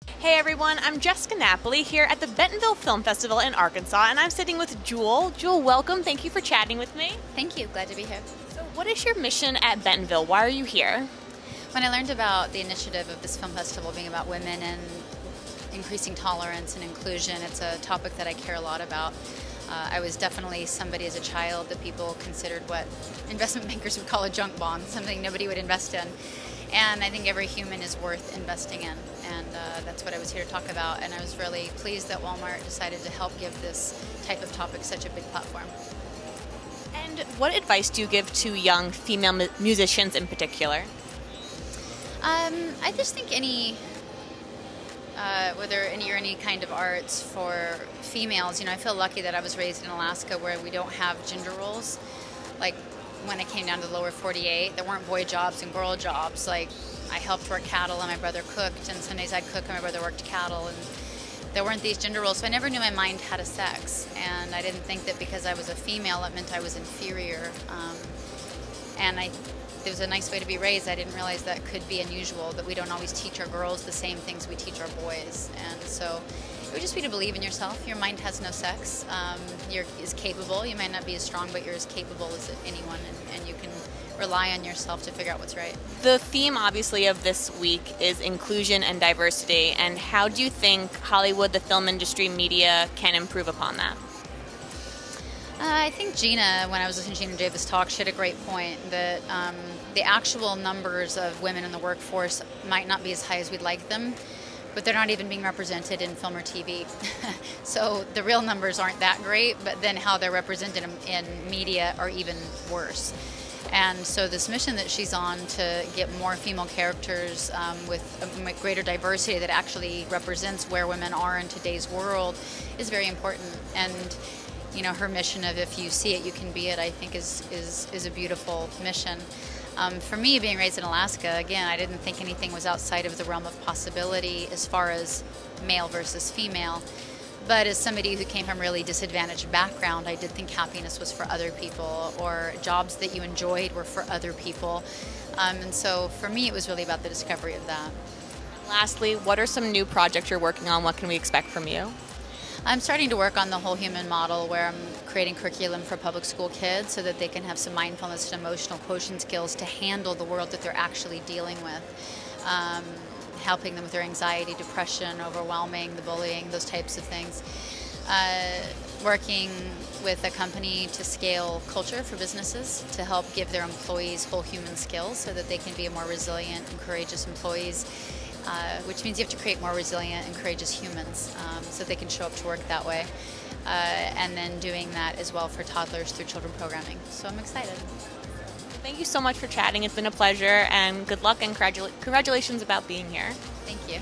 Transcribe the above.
Hey everyone, I'm Jessica Napoli here at the Bentonville Film Festival in Arkansas, and I'm sitting with Jewel. Jewel, welcome. Thank you for chatting with me. Thank you. Glad to be here. So, what is your mission at Bentonville? Why are you here? When I learned about the initiative of this film festival being about women and increasing tolerance and inclusion, it's a topic that I care a lot about. I was definitely somebody as a child that people considered what investment bankers would call a junk bond, something nobody would invest in. And I think every human is worth investing in, and that's what I was here to talk about. And I was really pleased that Walmart decided to help give this type of topic such a big platform. And what advice do you give to young female musicians in particular? I just think whether any kind of arts for females, I feel lucky that I was raised in Alaska where we don't have gender roles. Like when I came down to the lower 48, there weren't boy jobs and girl jobs. Like I helped work cattle and my brother cooked, and some days I'd cook and my brother worked cattle, and there weren't these gender roles. So I never knew my mind had a sex, and I didn't think that because I was a female it meant I was inferior. It was a nice way to be raised. I didn't realize that could be unusual, that we don't always teach our girls the same things we teach our boys. And so it would just be to believe in yourself. Your mind has no sex. You're as capable. You might not be as strong, but you're as capable as anyone, and you can rely on yourself to figure out what's right. The theme, obviously, of this week is inclusion and diversity. And how do you think Hollywood, the film industry, media can improve upon that? I think Gina, when I was listening to Gina Davis talk, she had a great point that the actual numbers of women in the workforce might not be as high as we'd like them, but they're not even being represented in film or TV. So the real numbers aren't that great, but then how they're represented in media are even worse. And so this mission that she's on to get more female characters with a greater diversity that actually represents where women are in today's world is very important. And her mission of if you see it, you can be it, I think is a beautiful mission. For me, being raised in Alaska, again, I didn't think anything was outside of the realm of possibility as far as male versus female. But as somebody who came from a really disadvantaged background, I did think happiness was for other people, or jobs that you enjoyed were for other people. And so for me, it was really about the discovery of that. Lastly, what are some new projects you're working on? What can we expect from you? I'm starting to work on the whole human model, where I'm creating curriculum for public school kids so that they can have some mindfulness and emotional quotient skills to handle the world that they're actually dealing with, helping them with their anxiety, depression, overwhelming, the bullying, those types of things. Working with a company to scale culture for businesses to help give their employees whole human skills so that they can be a more resilient and courageous employees. Which means you have to create more resilient and courageous humans so they can show up to work that way. And then doing that as well for toddlers through children programming. So I'm excited. Thank you so much for chatting. It's been a pleasure, and good luck and congratulations about being here. Thank you.